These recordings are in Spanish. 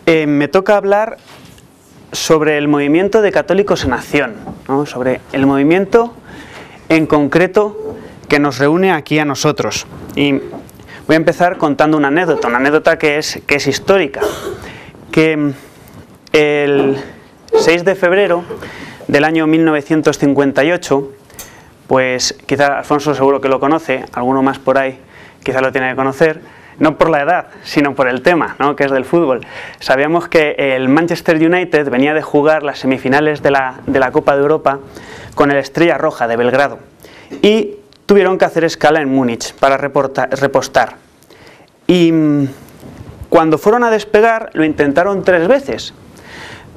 me toca hablar sobre el movimiento de Católicos en Acción, ¿no? Sobre el movimiento en concreto que nos reúne aquí a nosotros. Y voy a empezar contando una anécdota que es histórica, que el 6 de febrero del año 1958, pues quizá Alfonso seguro que lo conoce, alguno más por ahí quizá lo tiene que conocer, no por la edad, sino por el tema, ¿no? Que es del fútbol. Sabíamos que el Manchester United venía de jugar las semifinales de la Copa de Europa con el Estrella Roja de Belgrado y tuvieron que hacer escala en Múnich para repostar. Y cuando fueron a despegar lo intentaron 3 veces,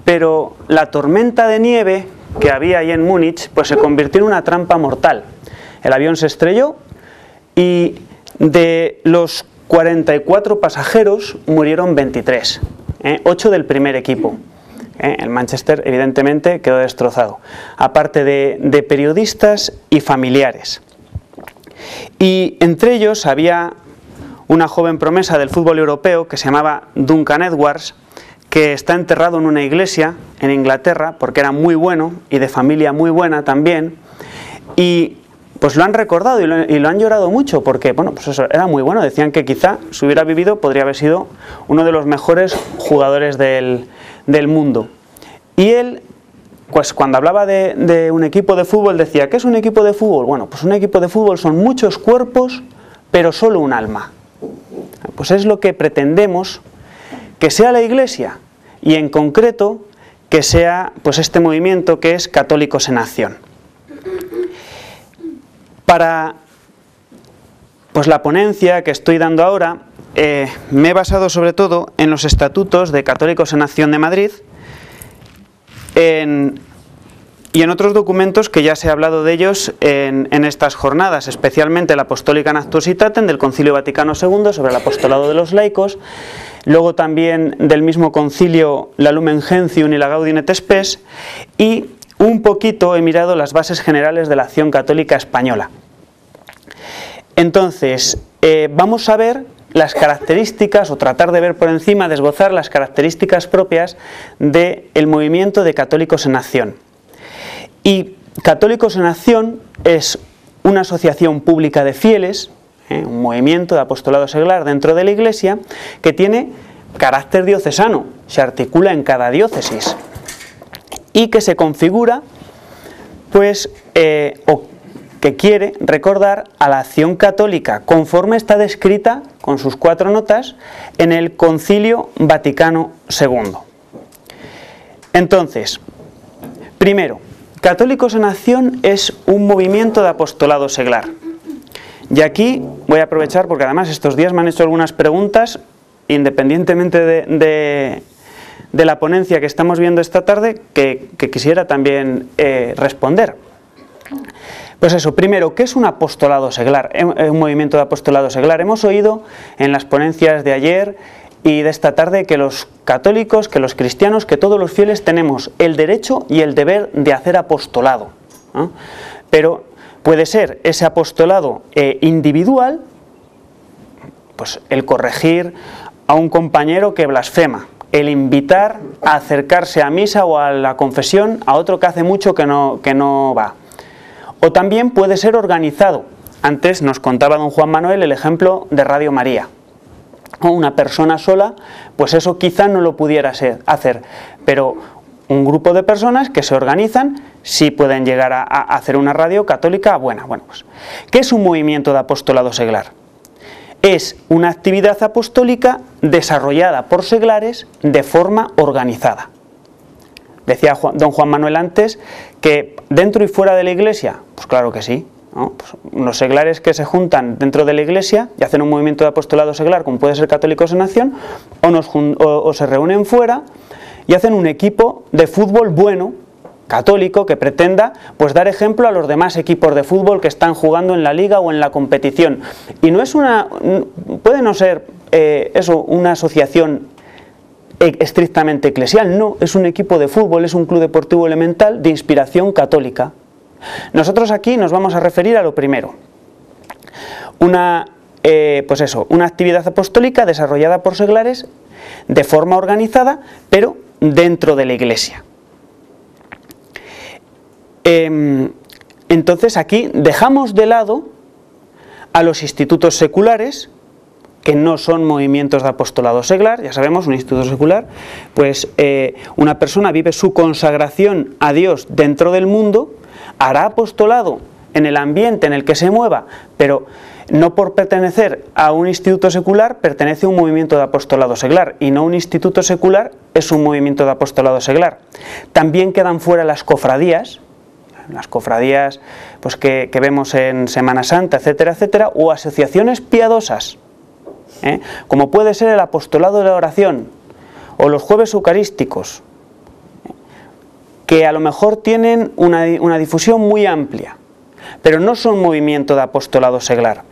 pero la tormenta de nieve que había ahí en Múnich pues se convirtió en una trampa mortal. El avión se estrelló y de los 44 pasajeros murieron 23, 8 del primer equipo. El Manchester evidentemente quedó destrozado, aparte de periodistas y familiares. Y entre ellos había una joven promesa del fútbol europeo que se llamaba Duncan Edwards, que está enterrado en una iglesia en Inglaterra porque era muy bueno y de familia muy buena también, y pues lo han recordado y lo han llorado mucho porque, bueno, pues eso, era muy bueno. Decían que quizá, si hubiera vivido, podría haber sido uno de los mejores jugadores del mundo. Y él, pues cuando hablaba de un equipo de fútbol, decía, ¿qué es un equipo de fútbol? Bueno, pues un equipo de fútbol son muchos cuerpos, pero solo un alma. Pues es lo que pretendemos que sea la Iglesia, y en concreto que sea pues este movimiento que es Católicos en Acción. Para pues la ponencia que estoy dando ahora, me he basado sobre todo en los estatutos de Católicos en Acción de Madrid y en otros documentos que ya se ha hablado de ellos en estas jornadas, especialmente la Apostólica Actuositatem del Concilio Vaticano II sobre el apostolado de los laicos, luego también del mismo concilio la Lumen Gentium y la Gaudium et Spes, y un poquito he mirado las bases generales de la acción católica española. Entonces, vamos a ver las características, o tratar de ver por encima, de esbozar las características propias del movimiento de Católicos en Acción. Y Católicos en Acción es una asociación pública de fieles, un movimiento de apostolado seglar dentro de la Iglesia, que tiene carácter diocesano, se articula en cada diócesis, y que se configura pues o que quiere recordar a la acción católica conforme está descrita con sus 4 notas en el Concilio Vaticano II. Entonces, primero, Católicos en Acción es un movimiento de apostolado seglar. Y aquí voy a aprovechar porque además estos días me han hecho algunas preguntas, independientemente de la ponencia que estamos viendo esta tarde, que quisiera también responder. Pues eso, primero, ¿qué es un apostolado seglar? Un movimiento de apostolado seglar. Hemos oído en las ponencias de ayer y de esta tarde que los católicos, que los cristianos, que todos los fieles tenemos el derecho y el deber de hacer apostolado, ¿no? Pero puede ser ese apostolado individual, pues el corregir a un compañero que blasfema, el invitar a acercarse a misa o a la confesión a otro que hace mucho que no va. O también puede ser organizado. Antes nos contaba don Juan Manuel el ejemplo de Radio María. O una persona sola, pues eso quizá no lo pudiera hacer, pero un grupo de personas que se organizan sí pueden llegar a hacer una radio católica buena. Bueno, pues, ¿qué es un movimiento de apostolado seglar? Es una actividad apostólica desarrollada por seglares de forma organizada. Decía don Juan Manuel antes que dentro y fuera de la Iglesia, pues claro que sí, ¿no? Pues los seglares que se juntan dentro de la Iglesia y hacen un movimiento de apostolado seglar, como puede ser Católicos en Acción, o se reúnen fuera y hacen un equipo de fútbol bueno, católico, que pretenda pues dar ejemplo a los demás equipos de fútbol que están jugando en la liga o en la competición. Y no es puede no ser una asociación estrictamente eclesial, no, es un equipo de fútbol, es un club deportivo elemental de inspiración católica. Nosotros aquí nos vamos a referir a lo primero, una pues eso, una actividad apostólica desarrollada por seglares de forma organizada, pero dentro de la Iglesia. Entonces aquí dejamos de lado a los institutos seculares, que no son movimientos de apostolado seglar. Ya sabemos, un instituto secular, pues una persona vive su consagración a Dios dentro del mundo, hará apostolado en el ambiente en el que se mueva, pero no por pertenecer a un instituto secular pertenece a un movimiento de apostolado seglar, y no un instituto secular es un movimiento de apostolado seglar. También quedan fuera las cofradías pues que vemos en Semana Santa, etcétera, etcétera, o asociaciones piadosas, como puede ser el apostolado de la oración o los jueves eucarísticos, que a lo mejor tienen una difusión muy amplia, pero no son movimiento de apostolado seglar.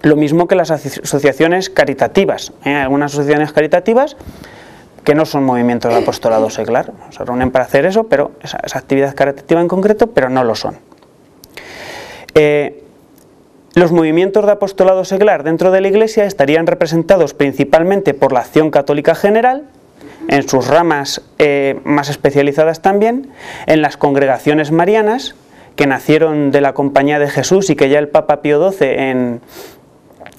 Lo mismo que las asociaciones caritativas, algunas asociaciones caritativas que no son movimientos de apostolado seglar, se reúnen para hacer eso, pero esa actividad caritativa en concreto, pero no lo son. Los movimientos de apostolado seglar dentro de la Iglesia estarían representados principalmente por la Acción Católica General, en sus ramas más especializadas también, en las congregaciones marianas, que nacieron de la Compañía de Jesús y que ya el Papa Pío XII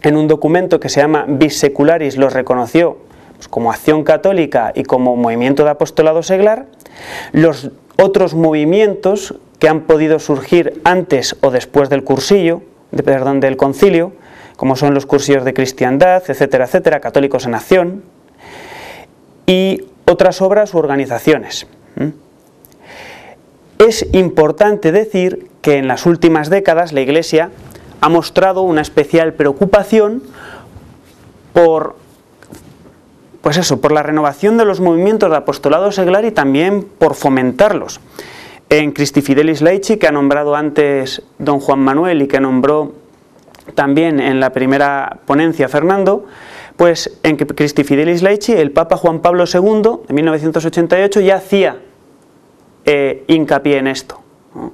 en un documento que se llama Vis Secularis los reconoció pues, como acción católica y como movimiento de apostolado seglar. Los otros movimientos que han podido surgir antes o después del del concilio, como son los cursillos de cristiandad, etcétera, etcétera, Católicos en Acción, y otras obras u organizaciones. Es importante decir que en las últimas décadas la Iglesia ha mostrado una especial preocupación por la renovación de los movimientos de apostolado seglar y también por fomentarlos. En Christi Fidelis Laici, que ha nombrado antes don Juan Manuel y que nombró también en la primera ponencia Fernando, pues en Christi Fidelis Laici el Papa Juan Pablo II, en 1988, ya hacía hincapié en esto, ¿no?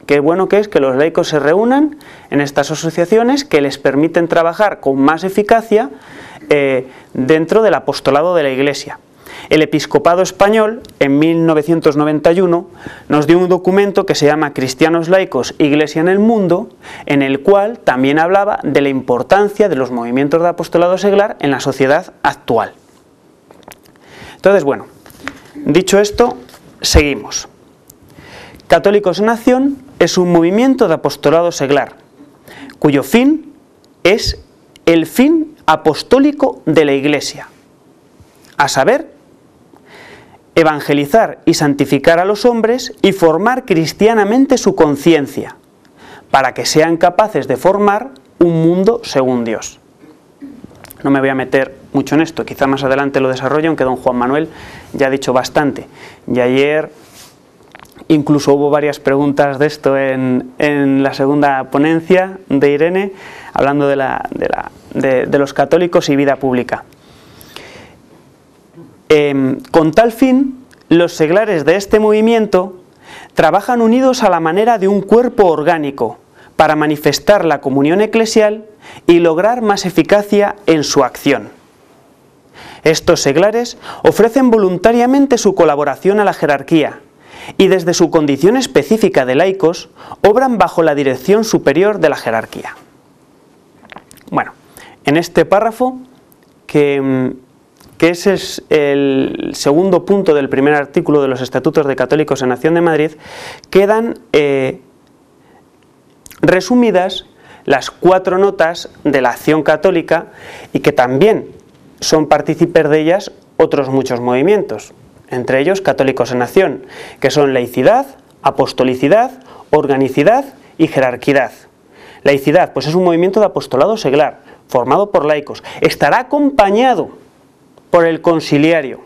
Qué bueno que es que los laicos se reúnan en estas asociaciones que les permiten trabajar con más eficacia dentro del apostolado de la Iglesia. El Episcopado Español, en 1991, nos dio un documento que se llama Cristianos laicos, Iglesia en el mundo, en el cual también hablaba de la importancia de los movimientos de apostolado seglar en la sociedad actual. Entonces, bueno, dicho esto, seguimos. Católicos en Acción es un movimiento de apostolado seglar, cuyo fin es el fin apostólico de la Iglesia, a saber, evangelizar y santificar a los hombres y formar cristianamente su conciencia, para que sean capaces de formar un mundo según Dios. No me voy a meter mucho en esto, quizá más adelante lo desarrollo, aunque don Juan Manuel ya ha dicho bastante. Y ayer incluso hubo varias preguntas de esto en la segunda ponencia de Irene, hablando de los católicos y vida pública. Con tal fin, los seglares de este movimiento trabajan unidos a la manera de un cuerpo orgánico para manifestar la comunión eclesial y lograr más eficacia en su acción. Estos seglares ofrecen voluntariamente su colaboración a la jerarquía y desde su condición específica de laicos obran bajo la dirección superior de la jerarquía. Bueno, en este párrafo, que es el segundo punto del primer artículo de los Estatutos de Católicos en Acción de Madrid, quedan resumidas las 4 notas de la acción católica y que también son partícipes de ellas otros muchos movimientos, entre ellos Católicos en Acción, que son laicidad, apostolicidad, organicidad y jerarquidad. Laicidad, pues es un movimiento de apostolado seglar, formado por laicos. Estará acompañado por el conciliario.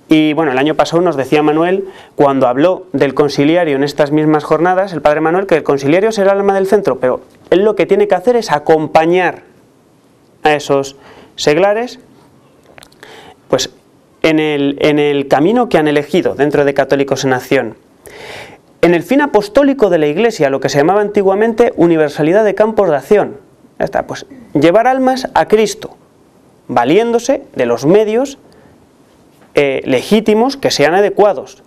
Y bueno, el año pasado nos decía Manuel, cuando habló del conciliario en estas mismas jornadas, el padre Manuel, que el conciliario será el alma del centro, pero él lo que tiene que hacer es acompañar a esos seglares, pues en el camino que han elegido dentro de Católicos en Acción. En el fin apostólico de la Iglesia, lo que se llamaba antiguamente universalidad de campos de acción. Ya está, pues llevar almas a Cristo, valiéndose de los medios legítimos que sean adecuados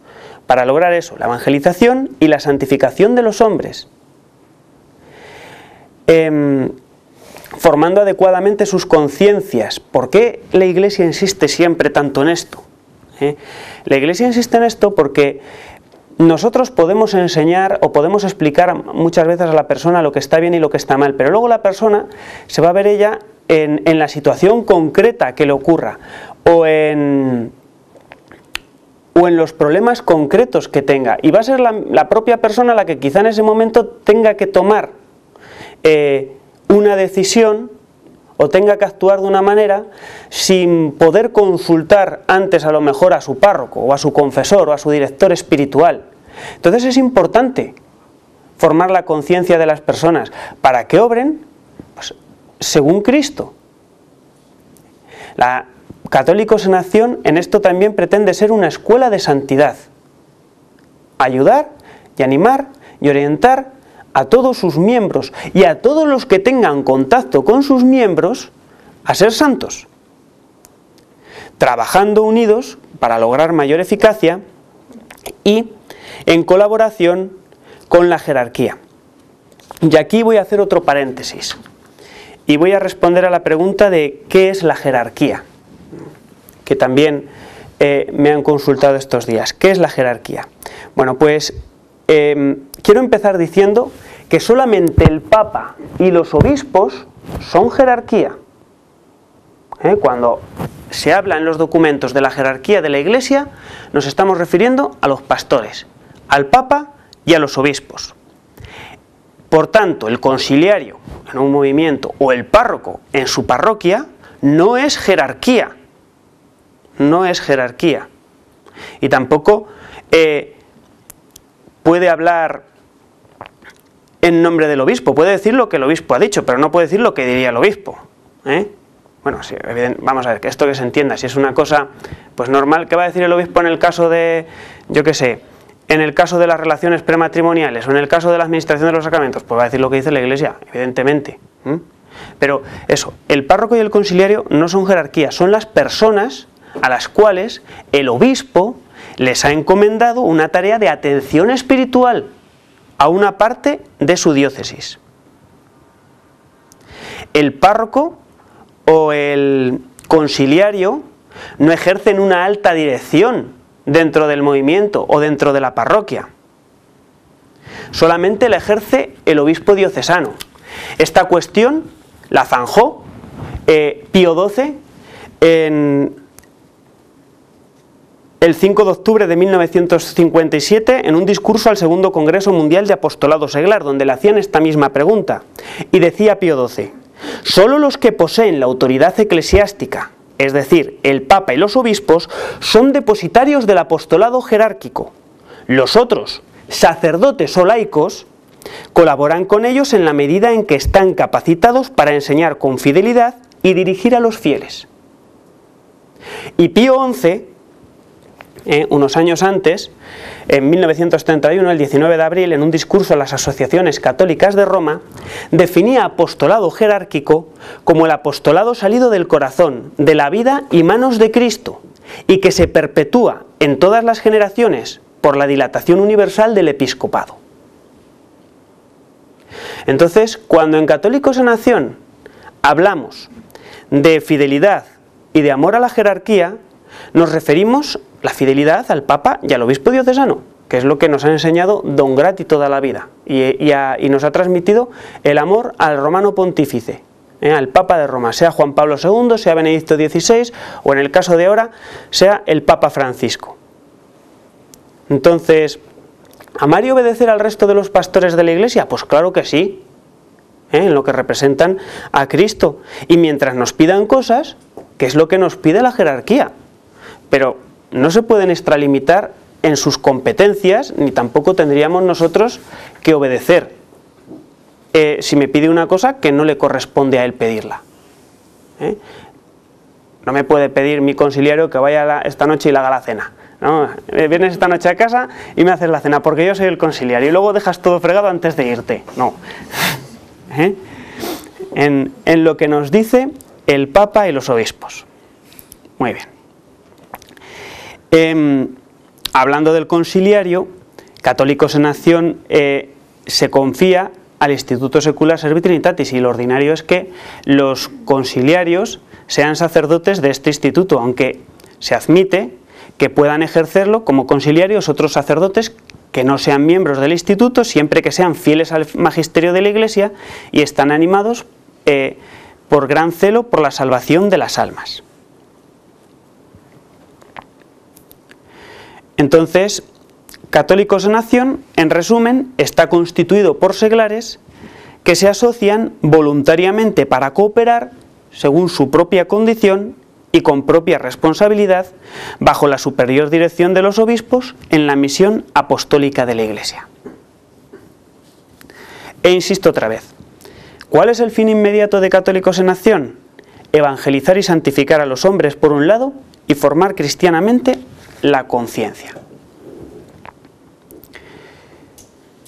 para lograr eso, la evangelización y la santificación de los hombres, formando adecuadamente sus conciencias. ¿Por qué la Iglesia insiste siempre tanto en esto? La Iglesia insiste en esto porque nosotros podemos enseñar o podemos explicar muchas veces a la persona lo que está bien y lo que está mal, pero luego la persona se va a ver ella en la situación concreta que le ocurra o en los problemas concretos que tenga, y va a ser la propia persona la que quizá en ese momento tenga que tomar una decisión o tenga que actuar de una manera sin poder consultar antes a lo mejor a su párroco o a su confesor o a su director espiritual. Entonces es importante formar la conciencia de las personas para que obren pues, según Cristo. La Católicos en Acción en esto también pretende ser una escuela de santidad, ayudar y animar y orientar a todos sus miembros y a todos los que tengan contacto con sus miembros a ser santos, trabajando unidos para lograr mayor eficacia y en colaboración con la jerarquía. Y aquí voy a hacer otro paréntesis y voy a responder a la pregunta de ¿qué es la jerarquía?, que también me han consultado estos días. ¿Qué es la jerarquía? Bueno, pues quiero empezar diciendo que solamente el Papa y los obispos son jerarquía. Cuando se habla en los documentos de la jerarquía de la Iglesia, nos estamos refiriendo a los pastores, al Papa y a los obispos. Por tanto, el conciliario en un movimiento o el párroco en su parroquia no es jerarquía. No es jerarquía. Y tampoco puede hablar en nombre del obispo. Puede decir lo que el obispo ha dicho, pero no puede decir lo que diría el obispo. Bueno, sí, vamos a ver, que esto que se entienda. Si es una cosa pues normal, ¿qué va a decir el obispo en el caso de, yo qué sé, en el caso de las relaciones prematrimoniales o en el caso de la administración de los sacramentos? Pues va a decir lo que dice la Iglesia, evidentemente. Pero eso, el párroco y el conciliario no son jerarquías, son las personas a las cuales el obispo les ha encomendado una tarea de atención espiritual a una parte de su diócesis. El párroco o el conciliario no ejercen una alta dirección dentro del movimiento o dentro de la parroquia. Solamente la ejerce el obispo diocesano. Esta cuestión la zanjó Pío XII el 5 de octubre de 1957 en un discurso al Segundo Congreso Mundial de Apostolado Seglar, donde le hacían esta misma pregunta. Y decía Pío XII: solo los que poseen la autoridad eclesiástica, es decir, el Papa y los obispos, son depositarios del apostolado jerárquico. Los otros, sacerdotes o laicos, colaboran con ellos en la medida en que están capacitados para enseñar con fidelidad y dirigir a los fieles. Y Pío XI, unos años antes, en 1931, el 19 de abril, en un discurso a las asociaciones católicas de Roma, definía apostolado jerárquico como el apostolado salido del corazón, de la vida y manos de Cristo, y que se perpetúa en todas las generaciones por la dilatación universal del episcopado. Entonces, cuando en Católicos en Acción hablamos de fidelidad y de amor a la jerarquía, nos referimos la fidelidad al Papa y al obispo diocesano, que es lo que nos ha enseñado Don Grati toda la vida, y nos ha transmitido el amor al romano pontífice, al Papa de Roma, sea Juan Pablo II, sea Benedicto XVI, o en el caso de ahora, sea el Papa Francisco. Entonces, ¿amar y obedecer al resto de los pastores de la Iglesia? Pues claro que sí, en lo que representan a Cristo, y mientras nos pidan cosas, que es lo que nos pide la jerarquía, pero no se pueden extralimitar en sus competencias, ni tampoco tendríamos nosotros que obedecer si me pide una cosa que no le corresponde a él pedirla. No me puede pedir mi conciliario que vaya esta noche y le haga la cena. No, vienes esta noche a casa y me haces la cena porque yo soy el conciliario y luego dejas todo fregado antes de irte. No. en lo que nos dice el Papa y los obispos. Muy bien. Hablando del conciliario, Católicos en Acción se confía al Instituto Secula Servi Trinitatis, y lo ordinario es que los conciliarios sean sacerdotes de este instituto, aunque se admite que puedan ejercerlo como conciliarios otros sacerdotes que no sean miembros del instituto, siempre que sean fieles al magisterio de la Iglesia y están animados por gran celo por la salvación de las almas. Entonces, Católicos en Acción, en resumen, está constituido por seglares que se asocian voluntariamente para cooperar según su propia condición y con propia responsabilidad bajo la superior dirección de los obispos en la misión apostólica de la Iglesia. E insisto otra vez, ¿cuál es el fin inmediato de Católicos en Acción? Evangelizar y santificar a los hombres por un lado y formar cristianamente la conciencia.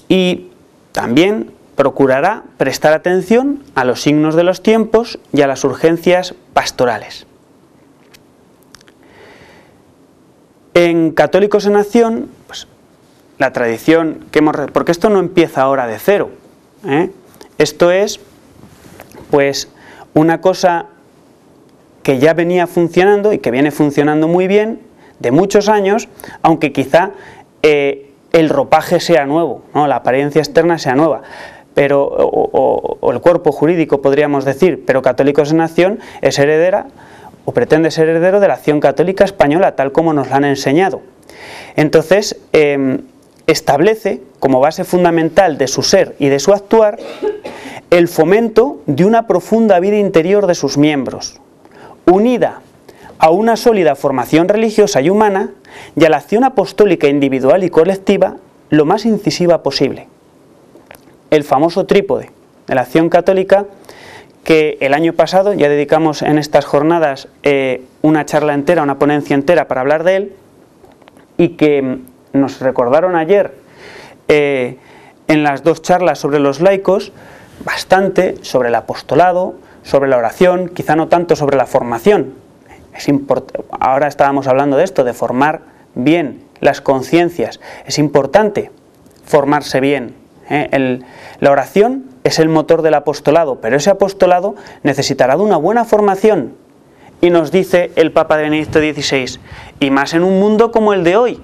Y también procurará prestar atención a los signos de los tiempos y a las urgencias pastorales. En Católicos en Acción, pues, la tradición que hemos... Porque esto no empieza ahora de cero, Esto es, pues, una cosa que ya venía funcionando y que viene funcionando muy bien de muchos años, aunque quizá el ropaje sea nuevo, ¿no? La apariencia externa sea nueva, pero o el cuerpo jurídico podríamos decir, pero Católicos en Acción es heredera o pretende ser heredero de la acción católica española, tal como nos la han enseñado. Entonces, establece como base fundamental de su ser y de su actuar el fomento de una profunda vida interior de sus miembros, unida a una sólida formación religiosa y humana y a la acción apostólica individual y colectiva lo más incisiva posible. El famoso trípode de la acción católica, que el año pasado ya dedicamos en estas jornadas una charla entera, una ponencia entera para hablar de él, y que nos recordaron ayer en las dos charlas sobre los laicos bastante sobre el apostolado, sobre la oración, quizá no tanto sobre la formación. Ahora estábamos hablando de esto, de formar bien las conciencias. Es importante formarse bien. La oración es el motor del apostolado, pero ese apostolado necesitará de una buena formación. Y nos dice el Papa de Benedicto XVI, y más en un mundo como el de hoy,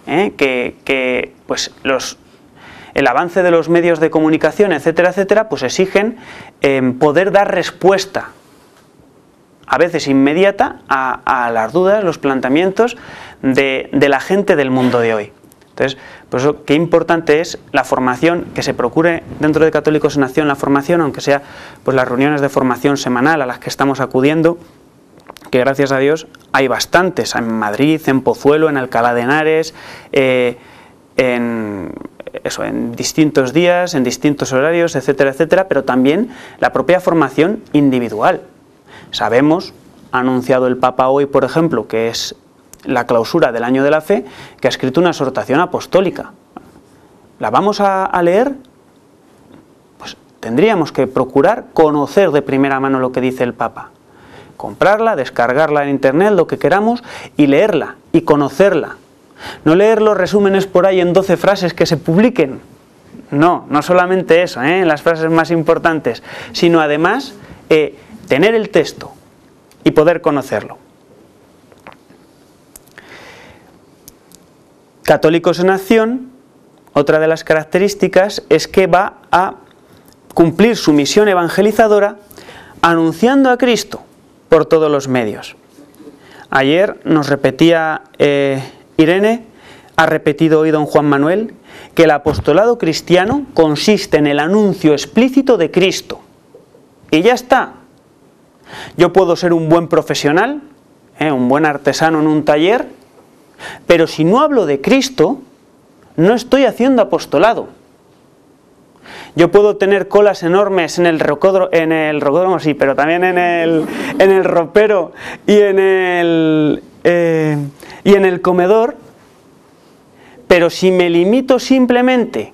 que pues el avance de los medios de comunicación, etcétera, etcétera, pues exigen poder dar respuesta, a veces inmediata, a las dudas, los planteamientos de la gente del mundo de hoy. Entonces, por eso, qué importante es la formación, que se procure dentro de Católicos en Acción la formación, aunque sea pues las reuniones de formación semanal a las que estamos acudiendo, que gracias a Dios hay bastantes, en Madrid, en Pozuelo, en Alcalá de Henares, en distintos días, en distintos horarios, etcétera, etcétera, pero también la propia formación individual. Sabemos, ha anunciado el Papa hoy, por ejemplo, que es la clausura del Año de la Fe, que ha escrito una exhortación apostólica. ¿La vamos a leer? Pues tendríamos que procurar conocer de primera mano lo que dice el Papa. Comprarla, descargarla en internet, lo que queramos, y leerla, y conocerla. No leer los resúmenes por ahí en 12 frases que se publiquen. No solamente eso, en las frases más importantes, sino además tener el texto y poder conocerlo. Católicos en Acción, otra de las características es que va a cumplir su misión evangelizadora anunciando a Cristo por todos los medios. Ayer nos repetía Irene, ha repetido hoy don Juan Manuel, que el apostolado cristiano consiste en el anuncio explícito de Cristo. Y ya está. Yo puedo ser un buen profesional, un buen artesano en un taller, pero si no hablo de Cristo, no estoy haciendo apostolado. Yo puedo tener colas enormes en el rocódromo, sí, pero también en el ropero y en el comedor, pero si me limito simplemente,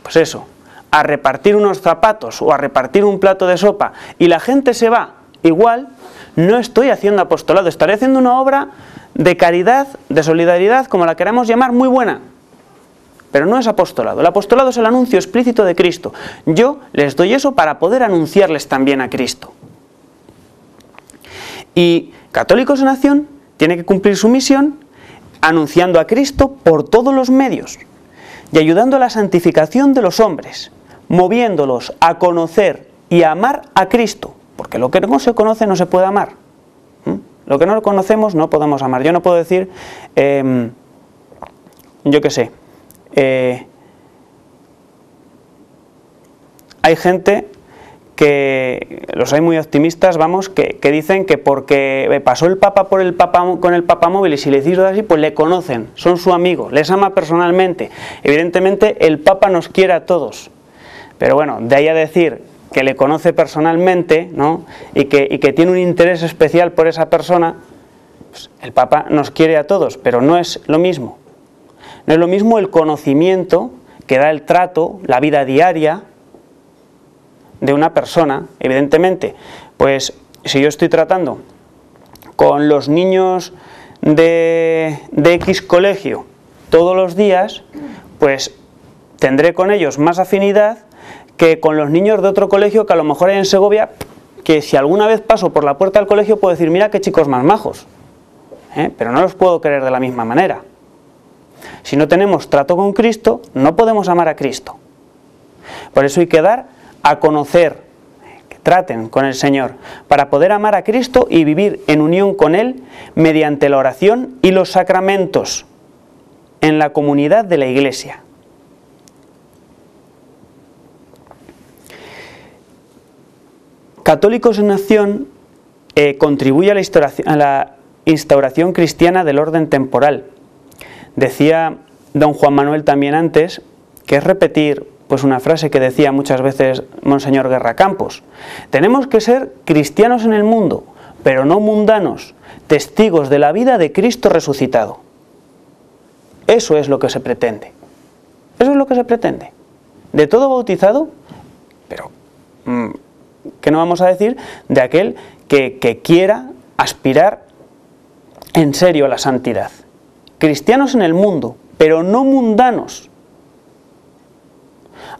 pues eso, a repartir unos zapatos o a repartir un plato de sopa y la gente se va igual, no estoy haciendo apostolado, estaré haciendo una obra de caridad, de solidaridad, como la queramos llamar, muy buena. Pero no es apostolado. El apostolado es el anuncio explícito de Cristo. Yo les doy eso para poder anunciarles también a Cristo. Y Católicos en Acción tiene que cumplir su misión anunciando a Cristo por todos los medios y ayudando a la santificación de los hombres, moviéndolos a conocer y a amar a Cristo, porque lo que no se conoce no se puede amar. Lo que no conocemos no podemos amar. Yo no puedo decir, yo qué sé, hay gente que, los hay muy optimistas, vamos, que dicen que porque pasó el Papa con el papamóvil y si le hicieron así, pues le conocen, son su amigo, les ama personalmente. Evidentemente el Papa nos quiere a todos, pero bueno, de ahí a decir que le conoce personalmente, ¿no? y que tiene un interés especial por esa persona, pues el Papa nos quiere a todos, pero no es lo mismo. No es lo mismo el conocimiento que da el trato, la vida diaria de una persona. Evidentemente, pues si yo estoy tratando con los niños de X colegio todos los días, pues tendré con ellos más afinidad que con los niños de otro colegio que a lo mejor hay en Segovia, que si alguna vez paso por la puerta del colegio puedo decir, mira qué chicos más majos, pero no los puedo querer de la misma manera. Si no tenemos trato con Cristo, no podemos amar a Cristo. Por eso hay que dar a conocer, que traten con el Señor, para poder amar a Cristo y vivir en unión con Él mediante la oración y los sacramentos en la comunidad de la Iglesia. Católicos en Acción contribuye a la instauración cristiana del orden temporal. Decía don Juan Manuel también antes, que es repetir pues una frase que decía muchas veces Monseñor Guerra Campos: tenemos que ser cristianos en el mundo, pero no mundanos, testigos de la vida de Cristo resucitado. Eso es lo que se pretende. Eso es lo que se pretende. De todo bautizado, pero ¿qué no vamos a decir de aquel que quiera aspirar en serio a la santidad? Cristianos en el mundo, pero no mundanos.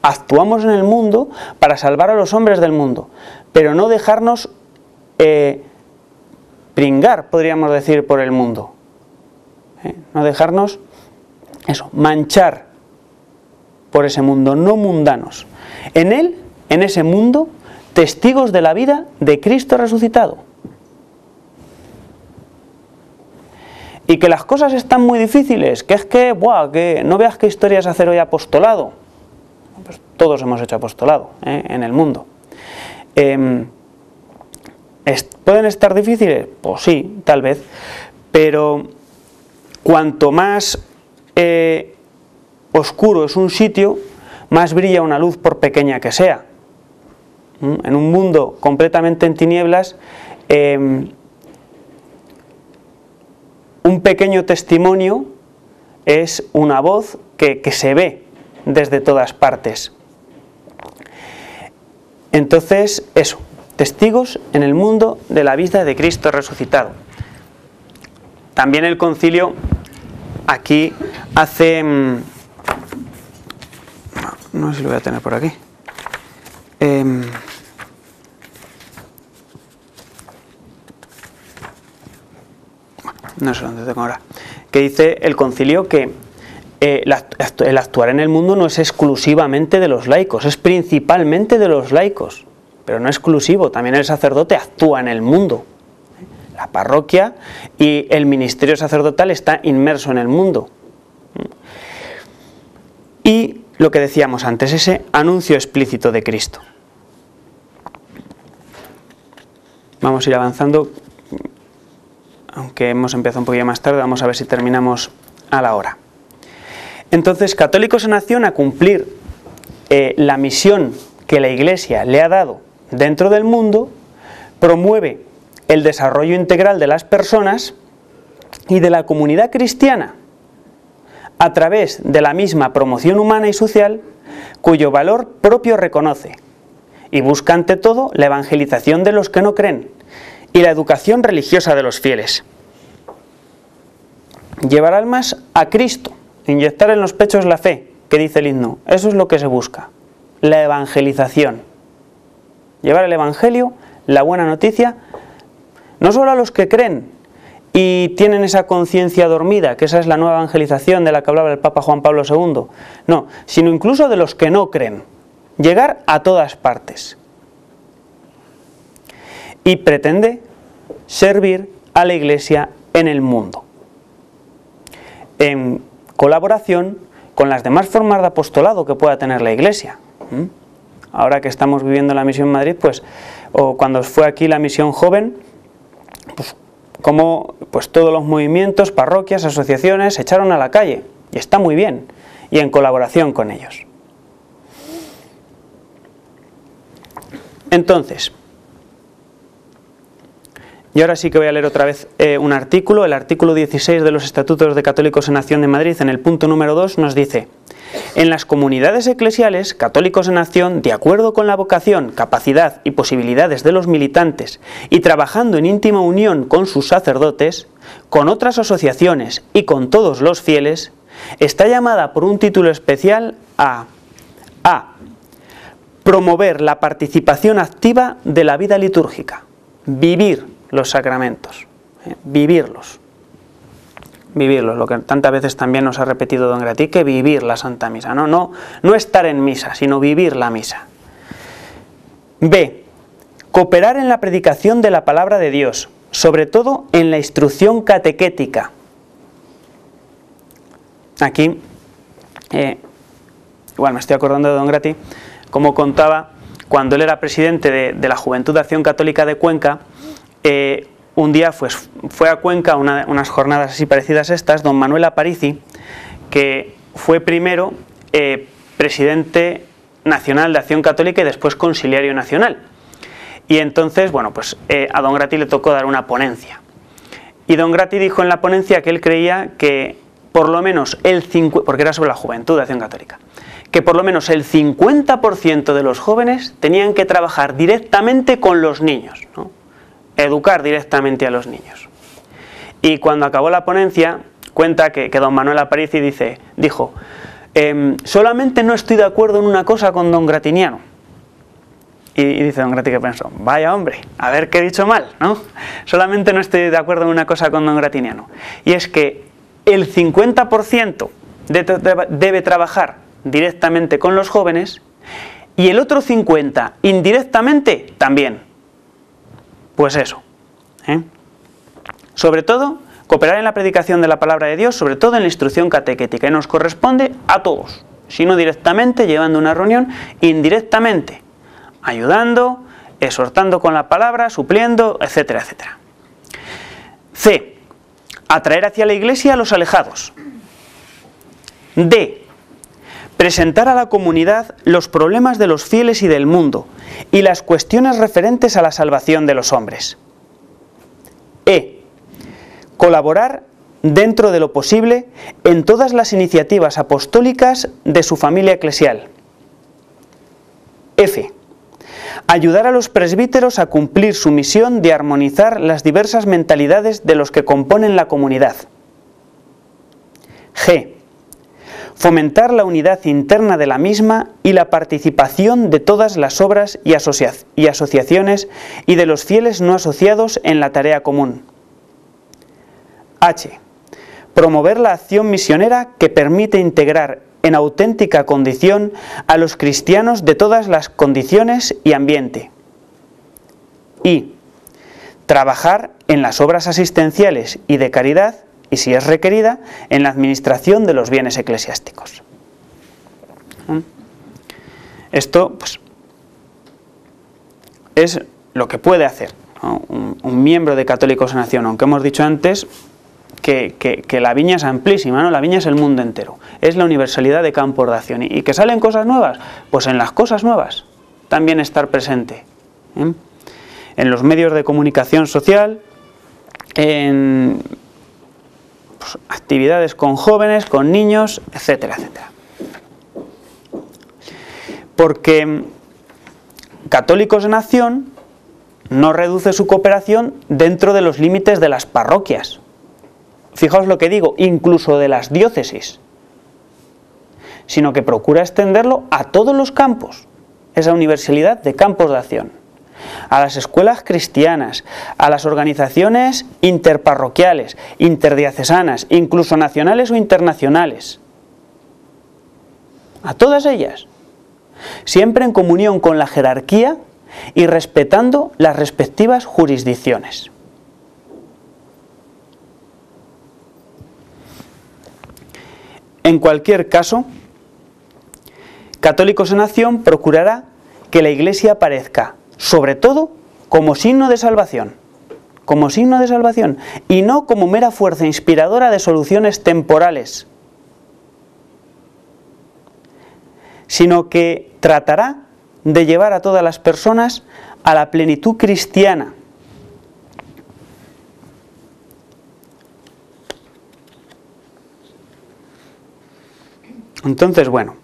Actuamos en el mundo para salvar a los hombres del mundo, pero no dejarnos pringar, podríamos decir, por el mundo. No dejarnos, manchar por ese mundo, no mundanos. En él, en ese mundo, testigos de la vida de Cristo resucitado. Y que las cosas están muy difíciles, que es que no veas qué historias hacer hoy apostolado. Pues todos hemos hecho apostolado en el mundo. ¿Pueden estar difíciles? Pues sí, tal vez. Pero cuanto más oscuro es un sitio, más brilla una luz por pequeña que sea. En un mundo completamente en tinieblas, un pequeño testimonio es una voz que se ve desde todas partes. Entonces, testigos en el mundo de la vida de Cristo resucitado. También el concilio aquí hace, no sé si lo voy a tener por aquí, no sé dónde tengo ahora, que dice el concilio que el actuar en el mundo no es exclusivamente de los laicos, es principalmente de los laicos, pero no exclusivo, también el sacerdote actúa en el mundo. La parroquia y el ministerio sacerdotal está inmerso en el mundo. Y lo que decíamos antes, ese anuncio explícito de Cristo. Vamos a ir avanzando, aunque hemos empezado un poquito más tarde, vamos a ver si terminamos a la hora. Entonces, Católicos en Acción, a cumplir la misión que la Iglesia le ha dado dentro del mundo, promueve el desarrollo integral de las personas y de la comunidad cristiana a través de la misma promoción humana y social, cuyo valor propio reconoce, y busca ante todo la evangelización de los que no creen y la educación religiosa de los fieles. Llevar almas a Cristo, inyectar en los pechos la fe, que dice el himno, eso es lo que se busca, la evangelización. Llevar el evangelio, la buena noticia, no solo a los que creen y tienen esa conciencia dormida, que esa es la nueva evangelización de la que hablaba el Papa Juan Pablo II, no, sino incluso de los que no creen, llegar a todas partes. Y pretende servir a la Iglesia en el mundo, en colaboración con las demás formas de apostolado que pueda tener la Iglesia. Ahora que estamos viviendo la Misión Madrid, pues, o cuando fue aquí la Misión Joven, pues, como pues todos los movimientos, parroquias, asociaciones se echaron a la calle, y está muy bien, y en colaboración con ellos. Entonces, y ahora sí que voy a leer otra vez un artículo, el artículo 16 de los Estatutos de Católicos en Acción de Madrid, en el punto número 2, nos dice: en las comunidades eclesiales, católicos en acción, de acuerdo con la vocación, capacidad y posibilidades de los militantes y trabajando en íntima unión con sus sacerdotes, con otras asociaciones y con todos los fieles, está llamada por un título especial a promover la participación activa de la vida litúrgica, vivir los sacramentos, vivirlos, lo que tantas veces también nos ha repetido don Gratí, que vivir la Santa Misa, no estar en misa, sino vivir la misa. B. Cooperar en la predicación de la palabra de Dios, sobre todo en la instrucción catequética. Aquí, igual me estoy acordando de don Gratí, como contaba, cuando él era presidente de la Juventud de Acción Católica de Cuenca, un día pues, fue a Cuenca unas jornadas así parecidas a estas, don Manuel Aparici, que fue primero presidente nacional de Acción Católica y después conciliario nacional. Y entonces, bueno, pues a don Gratí le tocó dar una ponencia. Y don Gratí dijo en la ponencia que él creía que por lo menos porque era sobre la juventud de Acción Católica, que por lo menos el 50% de los jóvenes tenían que trabajar directamente con los niños, ¿no? Educar directamente a los niños. Y cuando acabó la ponencia, cuenta que don Manuel Aparici dijo, solamente no estoy de acuerdo en una cosa con don Gratiniano. Y dice don Gratí que pensó, vaya hombre, a ver qué he dicho mal, ¿no? Solamente no estoy de acuerdo en una cosa con don Gratiniano. Y es que el 50% debe trabajar directamente con los jóvenes y el otro 50% indirectamente también. Pues eso, sobre todo cooperar en la predicación de la palabra de Dios, sobre todo en la instrucción catequética, y nos corresponde a todos, si no directamente llevando una reunión, indirectamente ayudando, exhortando con la palabra, supliendo, etcétera, etcétera. C. Atraer hacia la Iglesia a los alejados. D. Presentar a la comunidad los problemas de los fieles y del mundo y las cuestiones referentes a la salvación de los hombres. E. Colaborar dentro de lo posible en todas las iniciativas apostólicas de su familia eclesial. F. Ayudar a los presbíteros a cumplir su misión de armonizar las diversas mentalidades de los que componen la comunidad. G. Fomentar la unidad interna de la misma y la participación de todas las obras y asociaciones y de los fieles no asociados en la tarea común. H. Promover la acción misionera que permite integrar en auténtica condición a los cristianos de todas las condiciones y ambiente. I. Trabajar en las obras asistenciales y de caridad y, si es requerida, en la administración de los bienes eclesiásticos. Esto pues, es lo que puede hacer, ¿no? un miembro de Católicos en Acción, aunque hemos dicho antes que la viña es amplísima, ¿no? La viña es el mundo entero, es la universalidad de campos de acción. ¿Y que salen cosas nuevas? Pues en las cosas nuevas también estar presente, en los medios de comunicación social, en pues, actividades con jóvenes, con niños, etcétera, etcétera. Porque Católicos en Acción no reduce su cooperación dentro de los límites de las parroquias. Fijaos lo que digo, incluso de las diócesis, sino que procura extenderlo a todos los campos, esa universalidad de campos de acción, a las escuelas cristianas, a las organizaciones interparroquiales, interdiocesanas, incluso nacionales o internacionales, a todas ellas, siempre en comunión con la jerarquía y respetando las respectivas jurisdicciones. En cualquier caso, Católicos en Acción procurará que la Iglesia aparezca, sobre todo, como signo de salvación, y no como mera fuerza inspiradora de soluciones temporales, sino que tratará de llevar a todas las personas a la plenitud cristiana. Entonces, bueno,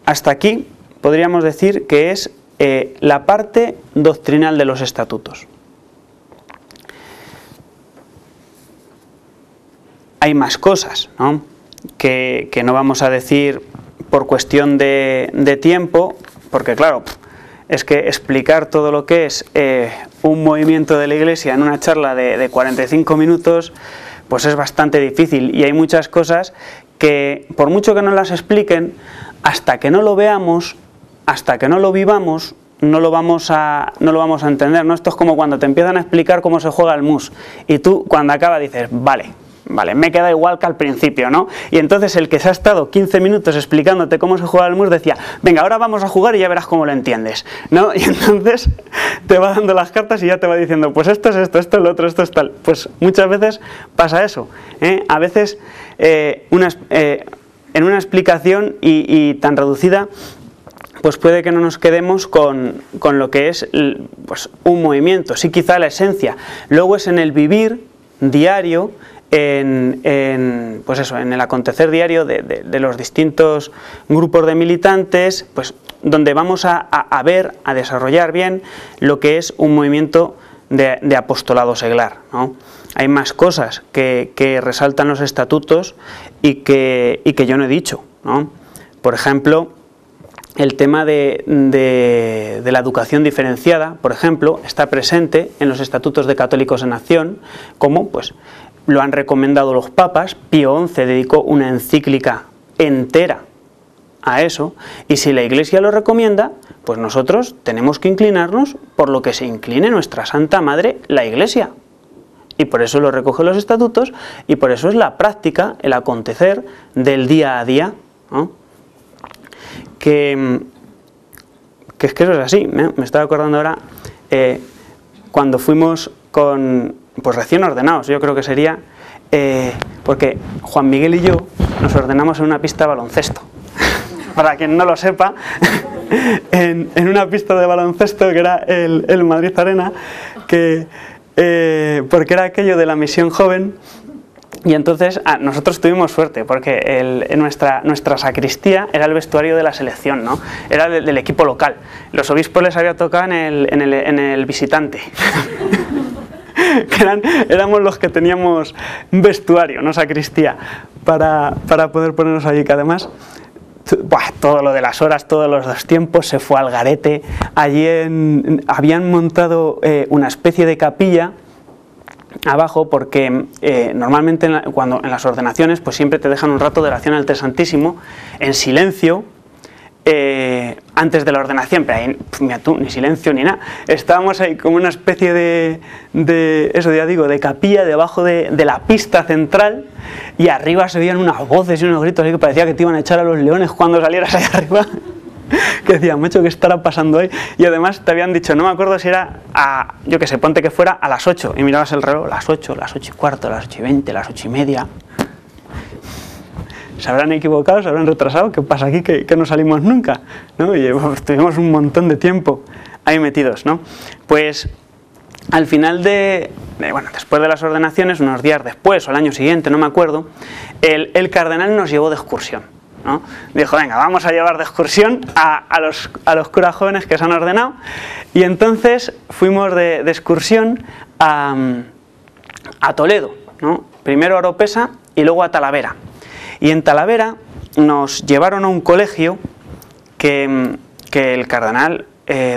hasta aquí podríamos decir que es la parte doctrinal de los estatutos. Hay más cosas, ¿no?, que no vamos a decir por cuestión de tiempo, porque claro, es que explicar todo lo que es un movimiento de la Iglesia en una charla de 45 minutos, pues es bastante difícil, y hay muchas cosas que, por mucho que nos las expliquen, hasta que no lo veamos, hasta que no lo vivamos, no lo vamos a entender, ¿no? Esto es como cuando te empiezan a explicar cómo se juega el mus, y tú cuando acaba dices, vale, me queda igual que al principio, ¿no? Y entonces el que se ha estado 15 minutos explicándote cómo se juega el mus decía, venga, ahora vamos a jugar y ya verás cómo lo entiendes, ¿no? Y entonces te va dando las cartas y ya te va diciendo, pues esto es esto, esto es lo otro, esto es tal. Pues muchas veces pasa eso, ¿eh? A veces en una explicación y tan reducida, pues puede que no nos quedemos con lo que es, pues, un movimiento, sí, quizá la esencia. Luego es en el vivir diario, pues eso, en el acontecer diario de los distintos grupos de militantes, pues donde vamos a ver, a desarrollar bien lo que es un movimiento de apostolado seglar, ¿no? Hay más cosas que resaltan los estatutos y que yo no he dicho, ¿no? Por ejemplo, el tema de la educación diferenciada, por ejemplo, está presente en los estatutos de Católicos en Acción, como pues lo han recomendado los papas. Pío XI dedicó una encíclica entera a eso, y si la Iglesia lo recomienda, pues nosotros tenemos que inclinarnos por lo que se incline nuestra Santa Madre, la Iglesia. Y por eso lo recoge los estatutos, y por eso es la práctica, el acontecer del día a día, ¿no? Que es que eso es así, ¿eh? Me estaba acordando ahora, cuando fuimos pues recién ordenados, yo creo que sería, porque Juan Miguel y yo nos ordenamos en una pista de baloncesto. Para quien no lo sepa, en una pista de baloncesto que era el Madrid Arena, porque era aquello de la misión joven. Y entonces nosotros tuvimos suerte, porque nuestra sacristía era el vestuario de la selección, ¿no? Era del equipo local. Los obispos les había tocado en el visitante. Que éramos los que teníamos vestuario, no sacristía, para poder ponernos allí, que además todo lo de las horas, todos los dos tiempos se fue al garete. Allí habían montado una especie de capilla abajo, porque normalmente en las ordenaciones pues siempre te dejan un rato de oración al Santísimo en silencio antes de la ordenación, pero ahí, mira tú, ni silencio ni nada. Estábamos ahí como una especie de eso, ya digo, de capilla debajo de la pista central, y arriba se oían unas voces y unos gritos así que parecía que te iban a echar a los leones cuando salieras ahí arriba. Que decía, macho, ¿qué estará pasando ahí? Y además te habían dicho, no me acuerdo si era yo que sé, ponte que fuera a las 8, y mirabas el reloj, las 8, las 8 y cuarto, las 8 y 20, las 8 y media. ¿Se habrán equivocado? ¿Se habrán retrasado? ¿Qué pasa aquí? Que no salimos nunca, ¿no? Y estuvimos un montón de tiempo ahí metidos, ¿no? Pues al final bueno, después de las ordenaciones, unos días después o el año siguiente, no me acuerdo, el cardenal nos llevó de excursión. ¿no? Dijo, venga, vamos a llevar de excursión a los curas jóvenes que se han ordenado. Y entonces fuimos de excursión a Toledo, ¿no? Primero a Oropesa y luego a Talavera. Y en Talavera nos llevaron a un colegio que el cardenal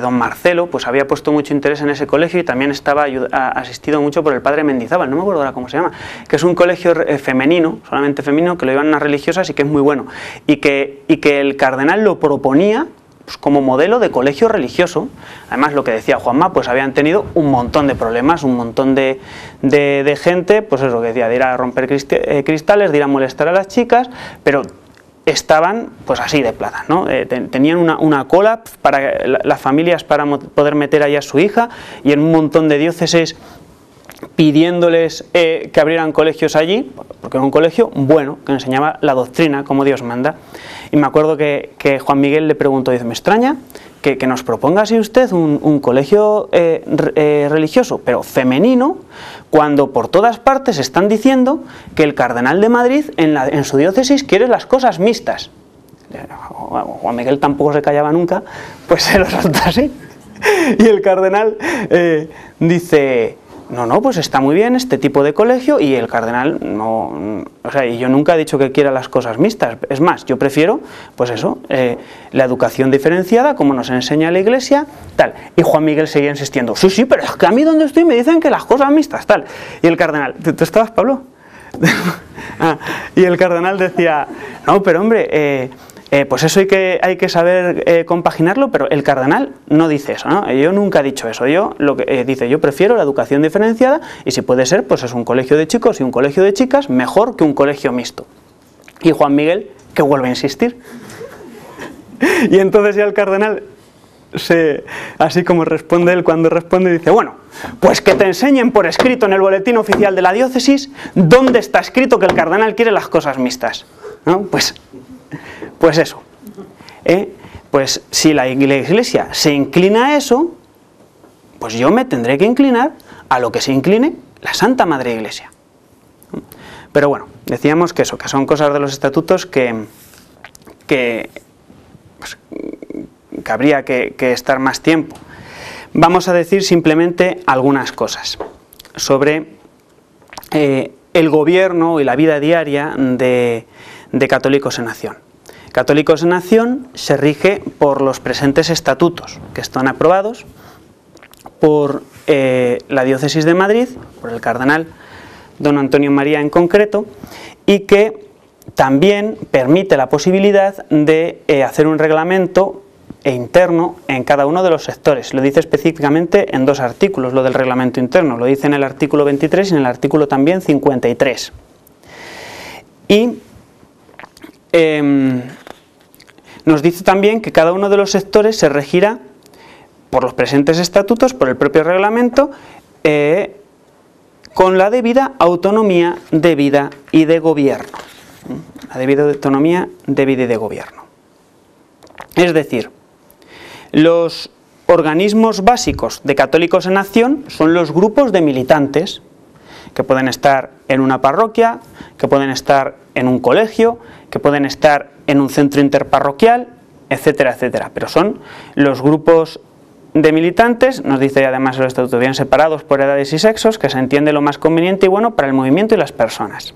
don Marcelo pues había puesto mucho interés en ese colegio y también estaba asistido mucho por el padre Mendizábal, no me acuerdo ahora cómo se llama, que es un colegio femenino, solamente femenino, que lo llevan unas religiosas y que es muy bueno, y que el cardenal lo proponía pues como modelo de colegio religioso. Además, lo que decía Juanma, pues habían tenido un montón de problemas, un montón de gente, pues eso que decía, de ir a romper cristales, de ir a molestar a las chicas, pero estaban pues así de plata, ¿no? Tenían una cola para las familias para poder meter ahí a su hija, y en un montón de diócesis pidiéndoles que abrieran colegios allí, porque era un colegio bueno, que enseñaba la doctrina como Dios manda. Y me acuerdo que Juan Miguel le preguntó, dice, me extraña que nos proponga así usted un colegio religioso, pero femenino, cuando por todas partes están diciendo que el cardenal de Madrid en su diócesis quiere las cosas mixtas. Juan Miguel tampoco se callaba nunca, pues se lo soltó así. Y el cardenal dice, no, pues está muy bien este tipo de colegio, y el cardenal no, o sea, y yo nunca he dicho que quiera las cosas mixtas, es más, yo prefiero, pues eso, la educación diferenciada, como nos enseña la Iglesia, tal. Y Juan Miguel seguía insistiendo, sí, pero es que a mí donde estoy me dicen que las cosas mixtas, tal. Y el cardenal, ¿tú estabas, Pablo? Y el cardenal decía, no, pero hombre, pues eso hay que saber compaginarlo, pero el cardenal no dice eso, ¿no? Yo nunca he dicho eso. Yo lo que dice, yo prefiero la educación diferenciada, y si puede ser, pues es un colegio de chicos y un colegio de chicas, mejor que un colegio mixto. Y Juan Miguel, que vuelve a insistir. Y entonces ya el cardenal, así como responde él, cuando responde, dice, bueno, pues que te enseñen por escrito en el boletín oficial de la diócesis dónde está escrito que el cardenal quiere las cosas mixtas, ¿no? Pues eso, pues si la Iglesia se inclina a eso, pues yo me tendré que inclinar a lo que se incline la Santa Madre Iglesia. Pero bueno, decíamos que eso, que son cosas de los estatutos que habría que estar más tiempo. Vamos a decir simplemente algunas cosas sobre el gobierno y la vida diaria de Católicos en Acción. Católicos en Acción se rige por los presentes estatutos, que están aprobados por la Diócesis de Madrid, por el cardenal don Antonio María en concreto, y que también permite la posibilidad de hacer un reglamento interno en cada uno de los sectores. Lo dice específicamente en dos artículos, lo del reglamento interno, lo dice en el artículo 23 y en el artículo también 53. Y nos dice también que cada uno de los sectores se regirá por los presentes estatutos, por el propio reglamento, con la debida autonomía de vida y de gobierno. La debida autonomía de vida y de gobierno. Es decir, los organismos básicos de Católicos en Acción son los grupos de militantes, que pueden estar en una parroquia, que pueden estar en un colegio, que pueden estar en un centro interparroquial, etcétera, etcétera. Pero son los grupos de militantes, nos dice además el estatuto, bien separados por edades y sexos, que se entiende lo más conveniente y bueno para el movimiento y las personas.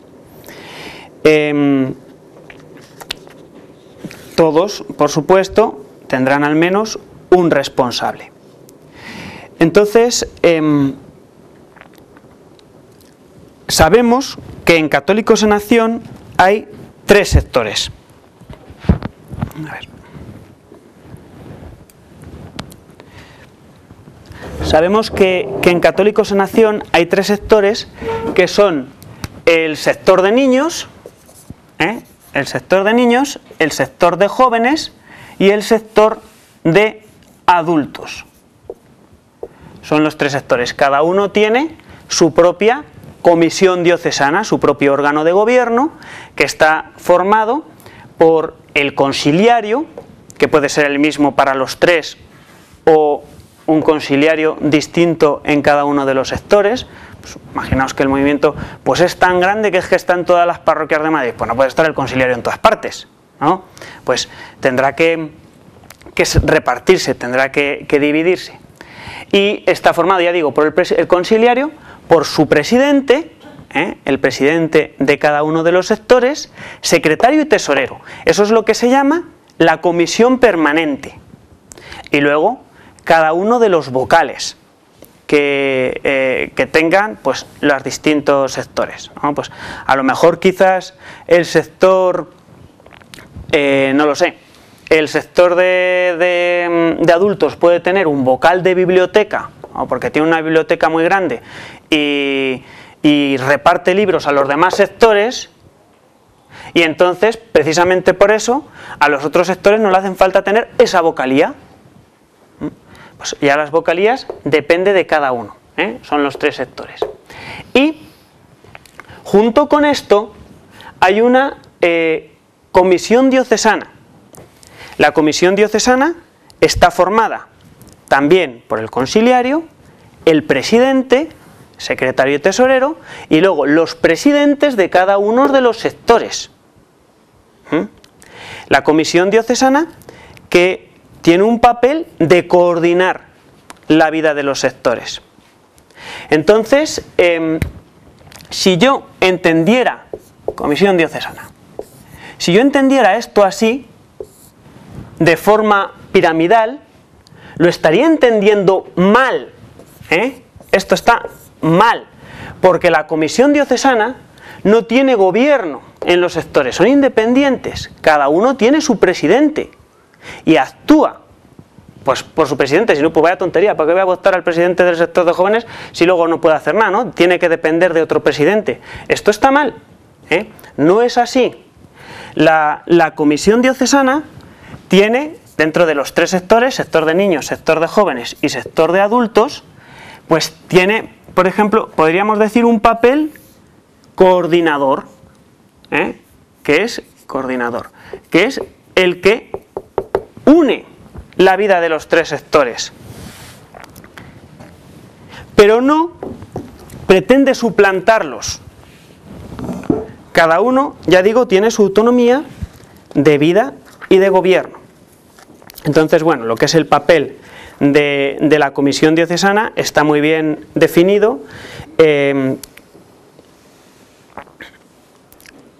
Todos, por supuesto, tendrán al menos un responsable. Entonces, sabemos que en Católicos en Acción hay tres sectores. A ver. Sabemos que en Católicos en Acción hay tres sectores, que son el sector de niños, el sector de jóvenes y el sector de adultos. Son los tres sectores. Cada uno tiene su propia comisión diocesana, su propio órgano de gobierno, que está formado por el conciliario, que puede ser el mismo para los tres o un conciliario distinto en cada uno de los sectores. Pues, imaginaos que el movimiento pues es tan grande que es que está en todas las parroquias de Madrid, pues no puede estar el conciliario en todas partes, ¿no? Pues tendrá que repartirse, tendrá que dividirse. Y está formado, ya digo, por el consiliario, por su presidente, el presidente de cada uno de los sectores, secretario y tesorero. Eso es lo que se llama la comisión permanente. Y luego cada uno de los vocales que tengan pues los distintos sectores, ¿no? Pues a lo mejor quizás el sector, no lo sé, el sector de adultos puede tener un vocal de biblioteca, ¿no? Porque tiene una biblioteca muy grande y reparte libros a los demás sectores, y entonces precisamente por eso a los otros sectores no le hacen falta tener esa vocalía. Pues ya las vocalías depende de cada uno, son los 3 sectores. Y junto con esto hay una comisión diocesana. La comisión diocesana está formada también por el consiliario, el presidente, secretario y tesorero, y luego los presidentes de cada uno de los sectores. La comisión diocesana, que tiene un papel de coordinar la vida de los sectores. Entonces, si yo entendiera, comisión diocesana, si yo entendiera esto así, de forma piramidal, lo estaría entendiendo mal, Esto está mal, porque la comisión diocesana no tiene gobierno en los sectores, son independientes, cada uno tiene su presidente y actúa pues por su presidente. Si no, pues vaya tontería, ¿para qué voy a votar al presidente del sector de jóvenes si luego no puede hacer nada, ¿no? Tiene que depender de otro presidente. Esto está mal, no es así. La comisión diocesana tiene, dentro de los 3 sectores, sector de niños, sector de jóvenes y sector de adultos, pues tiene, por ejemplo, podríamos decir un papel coordinador, que es coordinador, que es el que une la vida de los 3 sectores, pero no pretende suplantarlos. Cada uno, ya digo, tiene su autonomía de vida y de gobierno. Entonces, bueno, lo que es el papel de la comisión diocesana está muy bien definido en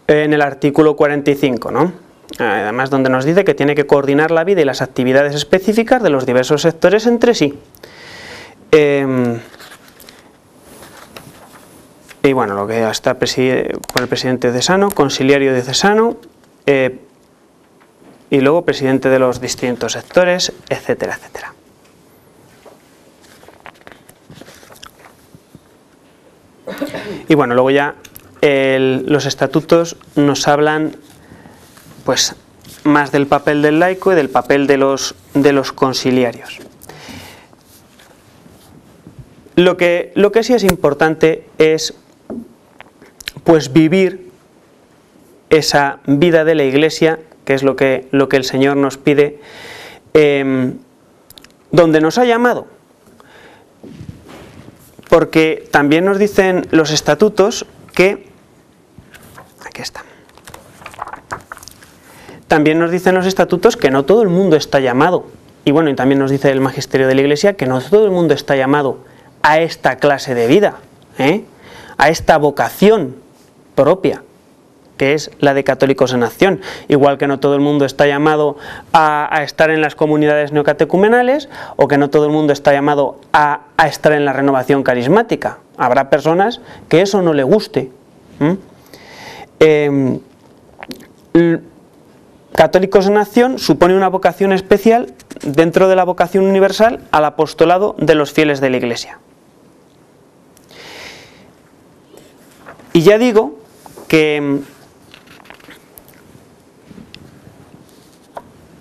el artículo 45, ¿no? Además, donde nos dice que tiene que coordinar la vida y las actividades específicas de los diversos sectores entre sí. Y bueno, lo que está por el presidente diocesano, consiliario diocesano, y luego presidente de los distintos sectores, etcétera, etcétera. Y bueno, luego ya los estatutos nos hablan pues más del papel del laico y del papel de los consiliarios. Lo que sí es importante es pues vivir esa vida de la Iglesia, que es lo que el Señor nos pide, donde nos ha llamado. Porque también nos dicen los estatutos que, aquí está, también nos dicen los estatutos que no todo el mundo está llamado, y bueno, y también nos dice el magisterio de la Iglesia que no todo el mundo está llamado a esta clase de vida, a esta vocación propia, que es la de católicos en acción, igual que no todo el mundo está llamado a estar en las comunidades neocatecumenales, o que no todo el mundo está llamado a estar en la renovación carismática. Habrá personas que eso no le guste. Católicos en acción supone una vocación especial dentro de la vocación universal al apostolado de los fieles de la Iglesia. Y ya digo que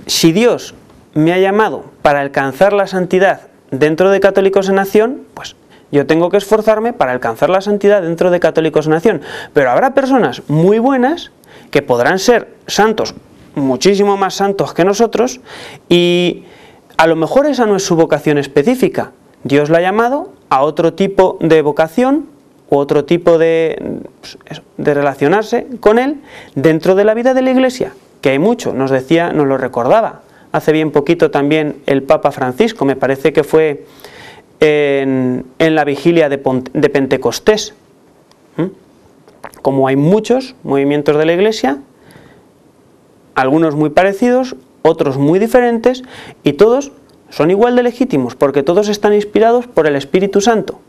si Dios me ha llamado para alcanzar la santidad dentro de Católicos en Acción, pues yo tengo que esforzarme para alcanzar la santidad dentro de Católicos en Acción. Pero habrá personas muy buenas que podrán ser santos, muchísimo más santos que nosotros, y a lo mejor esa no es su vocación específica. Dios la ha llamado a otro tipo de vocación u otro tipo de relacionarse con Él dentro de la vida de la Iglesia. que hay mucho, nos lo recordaba hace bien poquito también el Papa Francisco, me parece que fue en la vigilia de Pentecostés. Como hay muchos movimientos de la Iglesia, algunos muy parecidos, otros muy diferentes, y todos son igual de legítimos, porque todos están inspirados por el Espíritu Santo.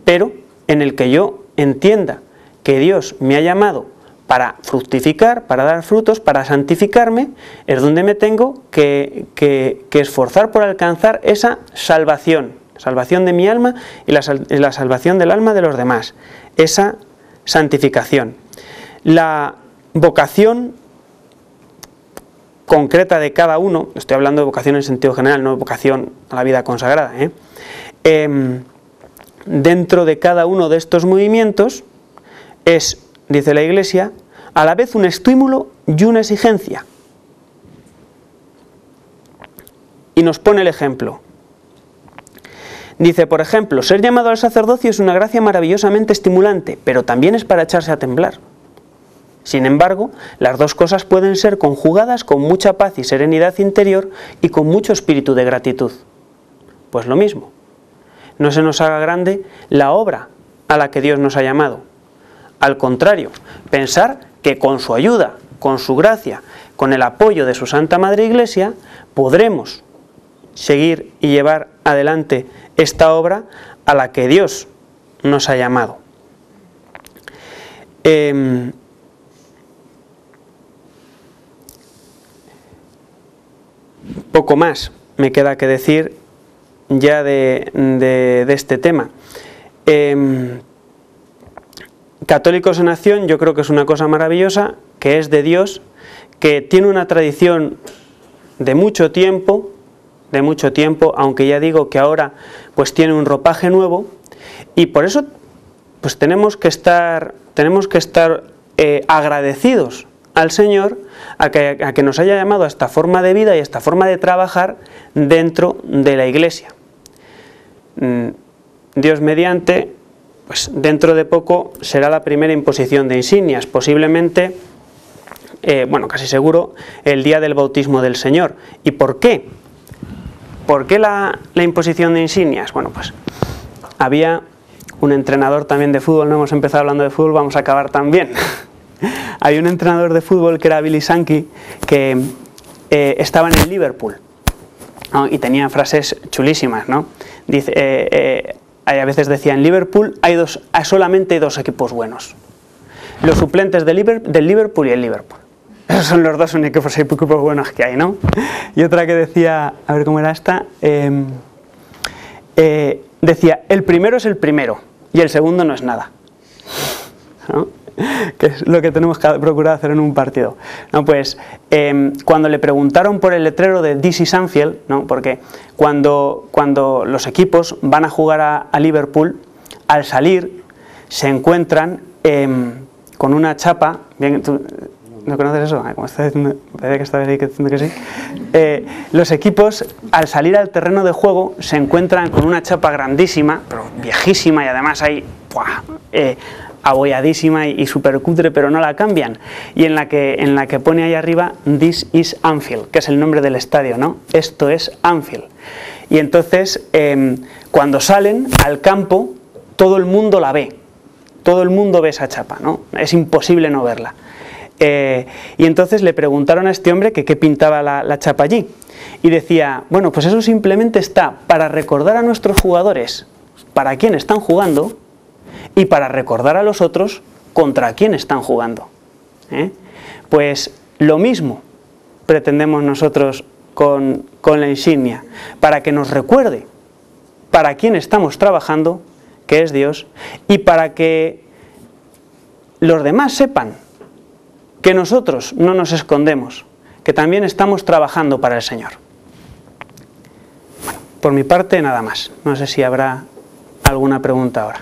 Pero en el que yo entienda que Dios me ha llamado para fructificar, para dar frutos, para santificarme, es donde me tengo que esforzar por alcanzar esa salvación de mi alma y la salvación del alma de los demás, esa santificación. La vocación concreta de cada uno, estoy hablando de vocación en sentido general, no vocación a la vida consagrada, dentro de cada uno de estos movimientos es, dice la Iglesia, a la vez un estímulo y una exigencia. Y nos pone el ejemplo. Dice, por ejemplo, ser llamado al sacerdocio es una gracia maravillosamente estimulante, pero también es para echarse a temblar. Sin embargo, las dos cosas pueden ser conjugadas con mucha paz y serenidad interior y con mucho espíritu de gratitud. Pues lo mismo. No se nos haga grande la obra a la que Dios nos ha llamado. Al contrario, pensar que con su ayuda, con su gracia, con el apoyo de su Santa Madre Iglesia, podremos seguir y llevar adelante esta obra a la que Dios nos ha llamado. Poco más me queda que decir ya de este tema. Católicos en Acción yo creo que es una cosa maravillosa, que es de Dios, que tiene una tradición de mucho tiempo, aunque ya digo que ahora pues tiene un ropaje nuevo, y por eso pues tenemos que estar agradecidos al Señor a que nos haya llamado a esta forma de vida y a esta forma de trabajar dentro de la Iglesia. Dios mediante, pues dentro de poco será la primera imposición de insignias, posiblemente, casi seguro, el día del bautismo del Señor. ¿Y por qué? ¿Por qué la imposición de insignias? Bueno, pues había un entrenador también de fútbol, no hemos empezado hablando de fútbol, vamos a acabar también. Hay un entrenador de fútbol que era Billy Sankey, que estaba en el Liverpool, ¿no? Y tenía frases chulísimas, ¿no? Dice, a veces decía, en Liverpool hay solamente dos equipos buenos, los suplentes del Liverpool y el Liverpool. Esos son los dos únicos equipos buenos que hay, ¿no? Y otra que decía, a ver cómo era esta, decía, el primero es el primero y el segundo no es nada, ¿no? Que es lo que tenemos que procurar hacer en un partido. No, pues cuando le preguntaron por el letrero de This is Anfield, ¿no? Porque cuando los equipos van a jugar a Liverpool, al salir se encuentran con una chapa. Bien, ¿tú no conoces eso? Como está diciendo, parece que está ahí diciendo que sí. Los equipos al salir al terreno de juego se encuentran con una chapa grandísima, pero viejísima, y además hay abolladísima y súper cutre, pero no la cambian, y en la que pone ahí arriba This is Anfield, que es el nombre del estadio, ¿no? Esto es Anfield. Y entonces cuando salen al campo todo el mundo la ve, todo el mundo ve esa chapa, ¿no? Es imposible no verla. Y entonces le preguntaron a este hombre que qué pintaba la chapa allí, y decía, bueno, pues eso simplemente está para recordar a nuestros jugadores para quién están jugando y para recordar a los otros contra quién están jugando. Pues lo mismo pretendemos nosotros con la insignia, para que nos recuerde para quién estamos trabajando, que es Dios, y para que los demás sepan que nosotros no nos escondemos, que también estamos trabajando para el Señor. Bueno, por mi parte nada más. No sé si habrá alguna pregunta ahora.